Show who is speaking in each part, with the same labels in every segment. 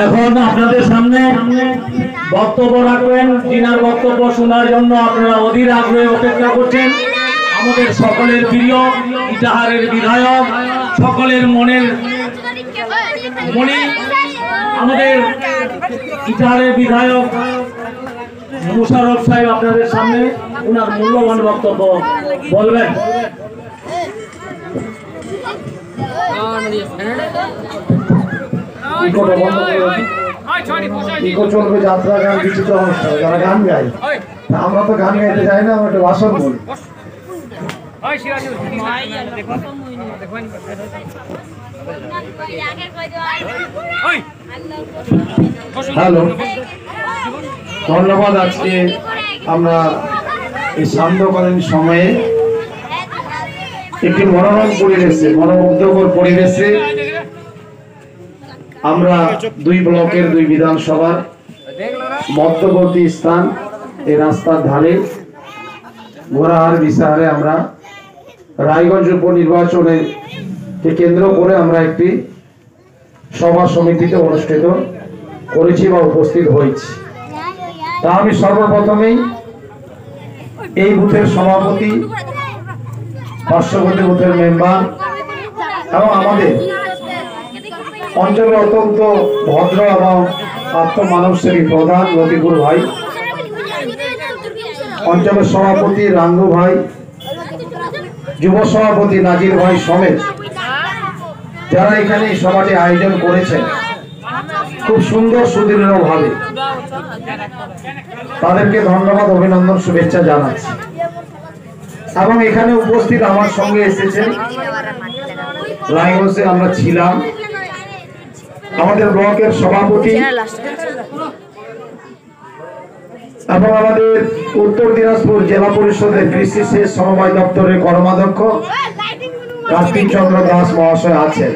Speaker 1: এখন আপনাদের সামনে বক্তব্য রাখবেন, যিনার বক্তব্য শোনার জন্য আপনারা অধীর আগ্রহে অপেক্ষা করছেন। আমাদের সকলের প্রিয় ইটাহারের বিধায়ক, সকলের মনের মনি, আমাদের ইটাহারের বিধায়ক মুশারফ সাহেব আপনাদের সামনে ওনার মূল্যবান বক্তব্য বলবেন।
Speaker 2: চলবে যাত্রা গান, বিচিত্র অনুষ্ঠান, যারা গান গায়। আমরা তো গান গাইতে যাই না, আমরা একটা ভাষণ বলি। হ্যালো, ধন্যবাদ। আজকে আমরা এই সান্ধ্যকালীন সময়ে একটি মনোরম পরিবেশে, মনোমুগ্ধকর পরিবেশে আমরা দুই ব্লকের দুই বিধানসভার মধ্যবর্তী স্থান এই রাস্তার ধারে ঘোড়াহার বিশাহারে আমরা রায়গঞ্জ উপনির্বাচনে কেন্দ্র করে আমরা একটি সভা সমিতিতে অনুষ্ঠিত করেছি বা উপস্থিত হয়েছি। তা আমি সর্বপ্রথমেই এই বুথের সভাপতি, পার্শ্ববর্তী বুথের মেম্বার এবং আমাদের অঞ্চলের অত্যন্ত ভদ্র এবং আত্মমানবসেবী প্রধান লতিফুর ভাই, অঞ্চলের সভাপতি রাঙ্গু ভাই, যুব সভাপতি নাজির ভাই সমেত যারা এখানে সভাটি আয়োজন করেছেন খুব সুন্দর সুদৃঢ় ভাবে, তাদেরকে ধন্যবাদ, অভিনন্দন, শুভেচ্ছা জানাচ্ছি। এবং এখানে উপস্থিত আমার সঙ্গে এসেছেন, রায়গঞ্জে আমরা ছিলাম, আমাদের ব্লকের সভাপতি এবং আমাদের উত্তর দিনাজপুর জেলা পরিষদের কৃষি সেচ সমবায় দপ্তরের কর্মাধ্যক্ষ কার্তিক চন্দ্র দাস মহাশয় আছেন।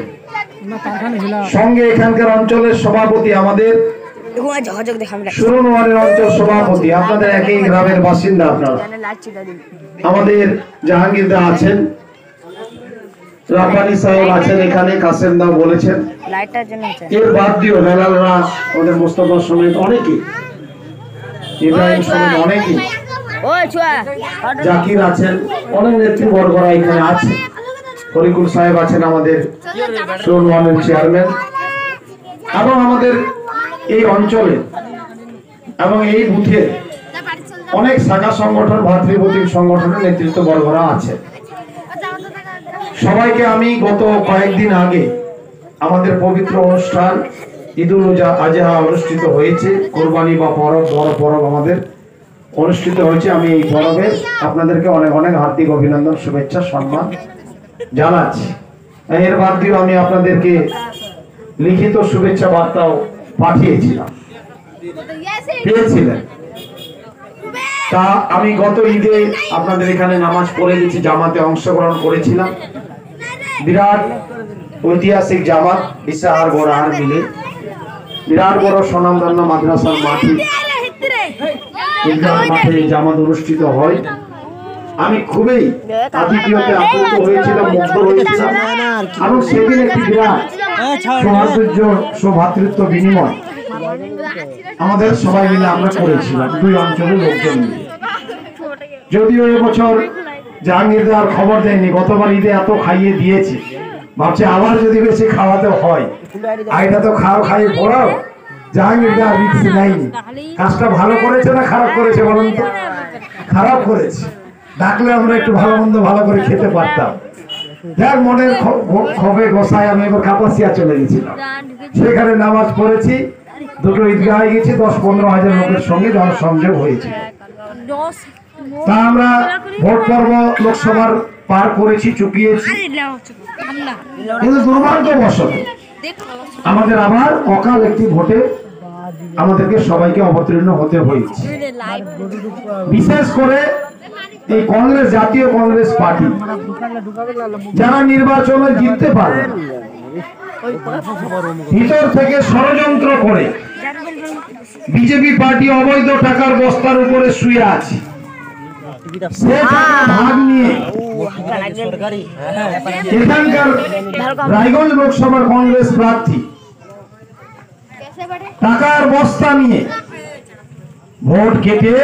Speaker 2: সঙ্গে এখানকার অঞ্চলের সভাপতি, আমাদের সুরনওয়ারের অঞ্চল সভাপতি, আপনাদের একই গ্রামের বাসিন্দা আপনারা, আমাদের জাহাঙ্গীর দা আছেন, রাব্বানি সাহেব আছেন এখানে, কাসেম দা বলেছেন, এর বাদ দিও হেলালরা, ওদের মোস্তফা সমেত অনেকে, ইব্রাহিম সমেত অনেকে, জাকির আছেন, অনেক নেতৃবর্গরা এখানে আছে, হরিকুল সাহেব আছেন আমাদের সুরনওয়ারের চেয়ারম্যান, এবং আমাদের এই অঞ্চলে এবং এই বুথে অনেক শাখা সংগঠন, ভাতৃপ্রতিম সংগঠনের নেতৃত্ববর্গরা আছে। সবাইকে আমি গত কয়েকদিন আগে আমাদের পবিত্র অনুষ্ঠান ঈদুল আজহা অনুষ্ঠিত হয়েছে, কোরবানি বা পরব, বড় পরব আমাদের অনুষ্ঠিত হয়েছে। আমি এই পরবে আপনাদেরকে অনেক অনেক হার্দিক অভিনন্দন, শুভেচ্ছা, সম্মান জানাচ্ছি। এর বাদ দিয়েও আমি আপনাদেরকে লিখিত শুভেচ্ছা বার্তাও পাঠিয়েছিলাম, পেয়েছিলেন। তা আমি গত ঈদে আপনাদের এখানে নামাজ পড়ে গেছি, জামাতে অংশগ্রহণ করেছিলাম। বিরাট ঐতিহাসিক জামাত, ইসাহার গোড়াহার মিলে বিরাট বড় স্বনামধন্য মাদ্রাসার মাঠে জামাত অনুষ্ঠিত হয়। আমি খুবই আতিথেয়তে আপ্লুত হয়েছিলাম, মুগ্ধ হয়েছিলাম, এবং সেদিন একটি বিরাট সৌহার্দ্য, সৌভ্রাতৃত্ব বিনিময় আমাদের সবাই মিলে আমরা করেছিলাম, দুই অঞ্চলের লোকজন মিলে। যদিও এবছর জাহাঙ্গীর দেওয়ার খবর দেয়নি, গতবার ঈদে এত খাইয়ে দিয়েছে, ভাবছে আবার যদি বেশি খাওয়াতে হয়, আইটা তো খাইয়ে পড়াও, জাহাঙ্গীর দেওয়ার রিস্ক নেয়নি। কাজটা ভালো করেছে না খারাপ করেছে বলুন তো? খারাপ করেছে। ডাকলে আমরা একটু ভালো মন্দ ভালো করে খেতে পারতাম। যার মনের ক্ষোভে গোসায় আমি এবার কাপাসিয়া চলে গেছিলাম, সেখানে নামাজ পড়েছি, দুটো ঈদগাহে গেছি, 10-15 হাজার লোকের সঙ্গে জনসংযোগ হয়েছে। তা আমরা ভোট পর্ব লোকসভার পার করেছি, চুকিয়েছি, কিন্তু দুর্ভাগ্যবশত আমাদের আবার অকাল একটি ভোটে আমাদেরকে সবাইকে অবতীর্ণ হতে হয়েছে। বিশেষ করে এই কংগ্রেস, জাতীয় কংগ্রেস পার্টি, যারা নির্বাচনে জিততে পারে, ভিতর থেকে ষড়যন্ত্র করে বিজেপি পার্টি অবৈধ টাকার বস্তার উপরে শুয়ে আছে, সে ভাগ নিয়ে এখানকার রায়গঞ্জ লোকসভার কংগ্রেস প্রার্থী টাকার বস্তা নিয়ে ভোট কেটে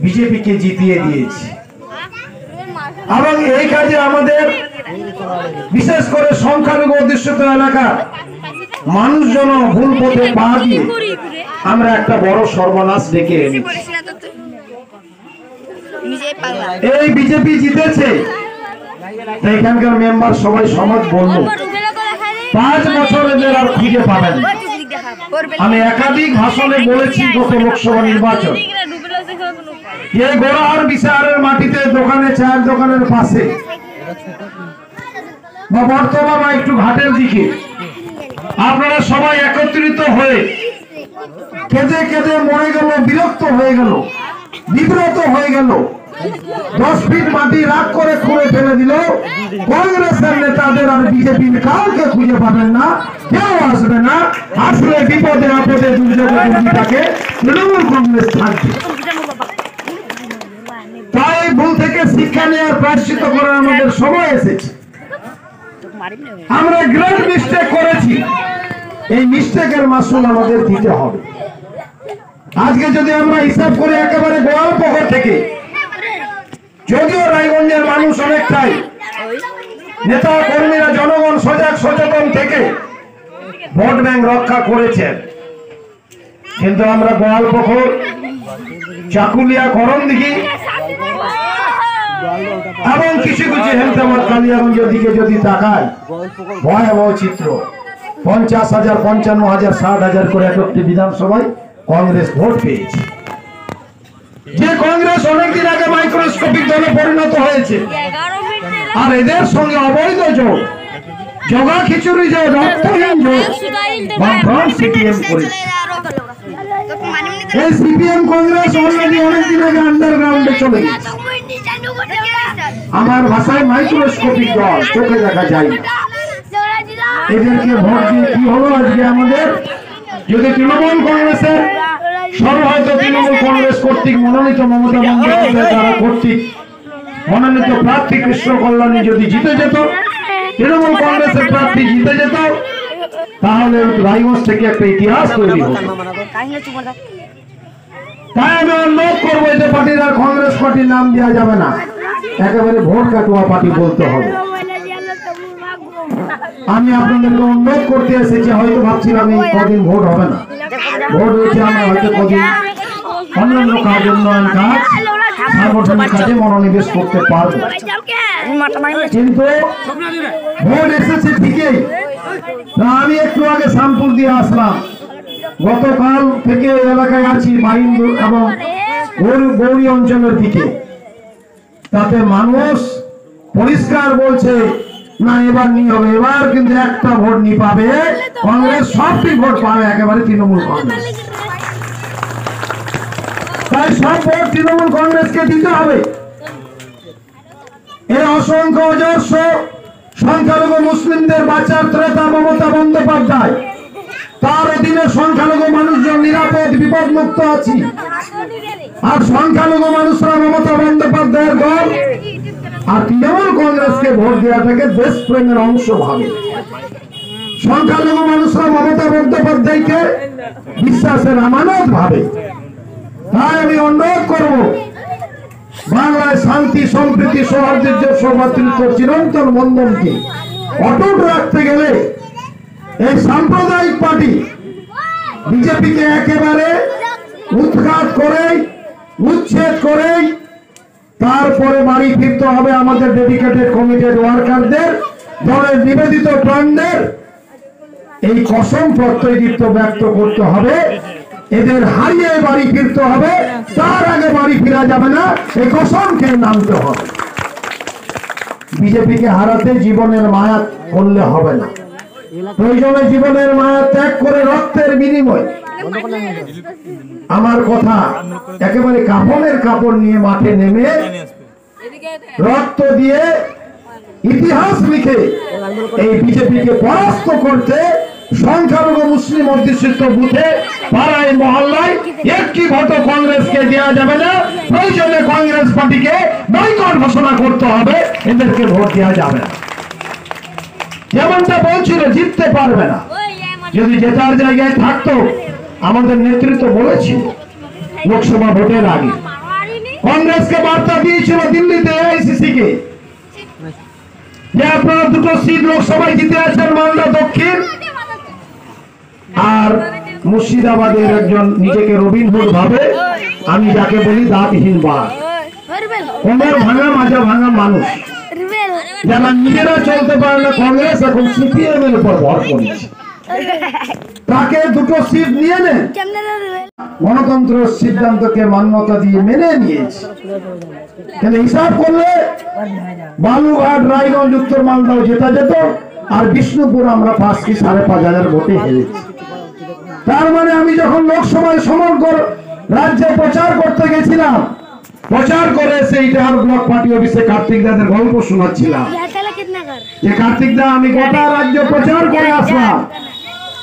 Speaker 2: বিজেপিকে জিতিয়ে দিয়েছে। এবং এই কাজে আমাদের বিশেষ করে সংখ্যালঘু অধ্যুষিত এলাকার মানুষজন ভুল পথে পা দিয়ে আমরা একটা বড় সর্বনাশ ডেকে এনেছি। এই বিজেপি জিতেছে, এখানকার মেম্বার সবাই সমাজ বলল 5 বছর এদের আর খুঁজে পাবেন। আমি একাধিক ভাষণে বলেছি গত লোকসভা নির্বাচন, এই গোড়াহার বিশালের মাটিতে দোকানে, চায়ের দোকানের পাশে বা বর্তমান একটু ঘাটের দিকে আপনারা সবাই একত্রিত হয়ে কেঁদে কেঁদে মরে গেল, বিরক্ত হয়ে গেল, বিব্রত হয়ে গেল, 10 ফিট মাটি রাগ করে খুঁড়ে ফেলে দিল। কংগ্রেসের নেতাদের আর বিজেপির কাউকে খুঁজে পাবেন না, কেউ আসবে না। আসলে বিপদে আপদে দুর্যোগে দুর্নীতিটাকে তৃণমূল কংগ্রেস থাকবে। তাই ভুল থেকে শিক্ষা নেওয়ার প্রায়শ্চিত্ত করার আমাদের সময় এসেছে। আমরা গ্রেট মিস্টেক করেছি, এই মিস্টেকের মাসুল আমাদের দিতে হবে। আজকে যদি আমরা হিসাব করি একেবারে গোয়ালপুকুর থেকে, যদিও রায়গঞ্জের মানুষ অনেকটাই নেতা কর্মীরা জনগণ সজাগ সচেতন থেকে ভোট ব্যাংক রক্ষা করেছেন, কিন্তু আমরা গোয়ালপুকুর, চাকুলিয়া, করণদিঘি এবং কিছু কিছু হেলতাবাদ, কালিয়াগঞ্জের দিকে যদি তাকায়, ভয়াবহ চিত্র। 50,000, 55,000, 60,000 করে একটি বিধানসভায় কংগ্রেস ভোট পেয়েছে। যে কংগ্রেস অনেকদিন আগে মাইক্রোস্কোপিক দলে পরিণত হয়েছে, আর এদের সঙ্গে অবৈধ যোগ, জগা খিচুড়ি যোগ, রক্তহীন যোগ সিপিএম করেছে। এই সিপিএম কংগ্রেস অলরেডি অনেকদিন আগে আন্ডারগ্রাউন্ডে চলে গেছে। আমার ভাষায় মাইক্রোস্কোপিক দল, চোখে দেখা যায় না। এদেরকে ভোট দিয়ে কি হলো আজকে আমাদের? যদি তৃণমূল কংগ্রেসের হয়তো তৃণমূল কংগ্রেস কর্তৃক মনোনীত মমতা বন্দ্যোপাধ্যায় দ্বারা কর্তৃক মনোনীত প্রার্থী কৃষ্ণ কল্যাণী যদি জিতে যেত, তৃণমূল কংগ্রেসের প্রার্থী জিতে যেত, তাহলে রায়গঞ্জ থেকে একটা ইতিহাস তৈরি হতো। তাই আমি অনুরোধ করবো, যে পার্টির আর কংগ্রেস পার্টির নাম দেওয়া যাবে না, একেবারে ভোট কাটুয়া পার্টি বলতে হবে। আমি আপনাদেরকে অনুরোধ করতে এসেছি, হয়তো ভাবছিলাম এই কদিন ভোট হবে না, ভোট হয়েছে, আমরা হয়তো কদিন অন্যান্য কাজ, উন্নয়ন কাজ, সাংগঠনিক কাজে মনোনিবেশ করতে পারবো, কিন্তু ভোট এসেছে ঠিকই। আমি একটু আগে শ্যামপুর দিয়ে আসলাম, গতকাল থেকে এলাকায় আছি মাইন্দু এবং গৌরী অঞ্চলের দিকে। তাতে মানুষ পরিষ্কার বলছে, না এবার নি হবে, এবার কিন্তু একটা ভোট নি পাবে কংগ্রেস, সবটি ভোট পাবে একেবারে তৃণমূল কংগ্রেস। তাই সব ভোট তৃণমূল কংগ্রেসকে দিতে হবে। এই অসংখ্য অজস্র সংখ্যালঘু মুসলিমদের বাঁচার ত্রেতা মমতা বন্দ্যোপাধ্যায়, তার অধীনে সংখ্যালঘু মানুষজন নিরাপদ, বিপদ মুক্ত আছি। আর সংখ্যালঘু মানুষরা মমতা বন্দ্যোপাধ্যায়ের দল আর তৃণমূল কংগ্রেসকে ভোট দেওয়াটাকে দেশপ্রেমের অংশ ভাবে। সংখ্যালঘু মানুষরা মমতা বন্দ্যোপাধ্যায়কে বিশ্বাসের আমানত ভাবে। তাই আমি অনুরোধ করব, বাংলায় শান্তি, সম্প্রীতি, সৌহার্দ্য, সৌভ্রাতৃত্ব চিরন্তন বন্ধনকে অটুট রাখতে গেলে এই সাম্প্রদায়িক পার্টি বিজেপিকে একেবারে উৎখাত করে, উচ্ছেদ করে তারপরে বাড়ি ফিরতে হবে আমাদের ডেডিকেটেড কমিটেড ওয়ার্কারদের, দলের নিবেদিত প্রাণদের। এই কসম প্রত্যয়দীপ্ত ব্যক্ত করতে হবে, এদের হারিয়ে বাড়ি ফিরতে হবে, তার আগে বাড়ি ফিরা যাবে না, এই কসমকে নামতে হবে। বিজেপিকে হারাতে জীবনের মায়া করলে হবে না, প্রয়োজনে জীবনের মায়া ত্যাগ করে রক্তের বিনিময়। আমার কথা, একেবারে কাপড়ের কাপড় নিয়ে মাঠে নেমে রক্ত দিয়ে ইতিহাস লিখে এই বিজেপিকে পরাস্ত করতে সংখ্যালঘু মুসলিম অধ্যুষিত বুথে, পাড়ায়, মহল্লায় একটি ভোট কংগ্রেসকে দেওয়া যাবে না। প্রয়োজনে কংগ্রেস পার্টিকে বয়কট ঘোষণা করতে হবে, এদেরকে ভোট দেওয়া যাবে না। যেমনটা বলছিল জিততে পারবে না, যদি জেতার জায়গায় থাকতো, আমাদের নেতৃত্ব বলেছিল লোকসভা ভোটের আগে কংগ্রেসকে বার্তা দিয়েছিল দিল্লিতে এআইসিসি কে যে আপনারা দুটো সিট লোকসভায় জিতে আছেন, মালদা দক্ষিণ আর মুর্শিদাবাদের একজন নিজেকে রবিনহুড ভাবে, আমি যাকে বলি দাঁতহীন বাঘ, কোমর ভাঙা মাজা ভাঙা মানুষ, যারা নিজেরা চলতে পারে না, কংগ্রেস এখন সিপিএম এর উপর ভর করেছে, তাকে দুটো সিট নিয়ে নেন। গণতন্ত্রের সিদ্ধান্তকে মান্যতা দিয়ে মেনে নিয়েছে, কিন্তু হিসাব করলে বালুঘাট, রায়গঞ্জ, উত্তর মালদাও জেতা যেত, আর বিষ্ণুপুর আমরা 5 কি 5,500 ভোটে হেরেছি। তার মানে আমি যখন লোকসভায় সমগ্র রাজ্যে প্রচার করতে গেছিলাম, প্রচার করে সেই ইটাহার ব্লক পার্টি অফিসে কার্তিক দাদের গল্প শোনাচ্ছিলাম যে কার্তিক দা আমি গোটা রাজ্য প্রচার করে আসলাম,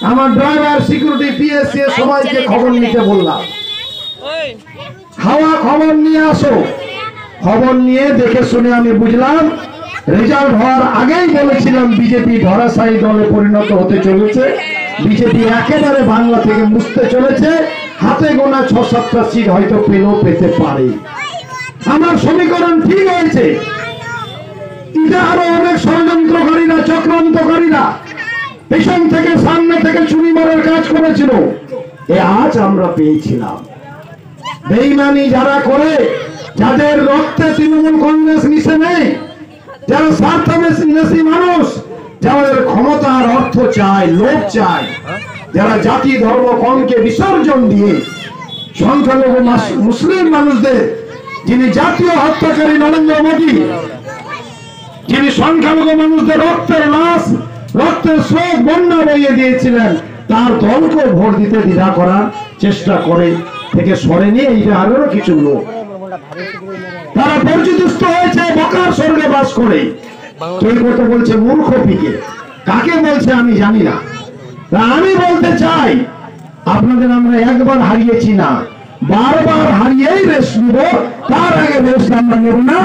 Speaker 2: আমার ড্রাইভার, সিকিউরিটি, পিএসসি সবাইকে খবর নিতে বললাম, খাওয়া খবর নিয়ে আসো। খবর নিয়ে দেখে শুনে আমি বুঝলাম, রেজাল্ট হওয়ার আগেই বলেছিলাম বিজেপি ধরাশায়ী দলে পরিণত হতে চলেছে, বিজেপি একেবারে বাংলা থেকে মুছতে চলেছে, হাতে গোনা 6-7টা সিট হয়তো পেলেও পেতে পারে। আমার সমীকরণ ঠিক হয়েছে। এটা আরো অনেক ষড়যন্ত্রকারীরা, চক্রান্তকারীরা পেছন থেকে সামনে থেকে চুরি মারার কাজ করেছিল, এ আজ আমরা পেয়েছিলাম। বেঈমানি যারা করে, যাদের রক্তে তৃণমূল কংগ্রেস মিশে নেই, যারা স্বার্থান্বেষী মানুষ, যাদের ক্ষমতার অর্থ চায়, লোভ চায়, যারা জাতি ধর্ম কমকে বিসর্জন দিয়ে সংখ্যালঘু মুসলিম মানুষদের, যিনি জাতীয় হত্যাকারী নরেন্দ্র মোদী, যিনি সংখ্যালঘু মানুষদের রক্তের লাশ, রক্তের স্রোত বন্যা বইয়ে দিয়েছিলেন, তার দলকে ভোট দিতে দ্বিধা করার চেষ্টা করে থেকে সরেনি এইটা আরো কিছু লোক। তারা পর্যদুষ্ট হয়েছে, বকার স্বর্গে বাস করে। কেউ কত বলছে মূর্খ পিকে, কাকে বলছে আমি জানি না। আমি বলতে চাই, আপনাদের আমরা একবার হারিয়েছি না, বারবার হারিয়েই রেস্ট নিব, তার আগে রেস্ট আমরা নেব না।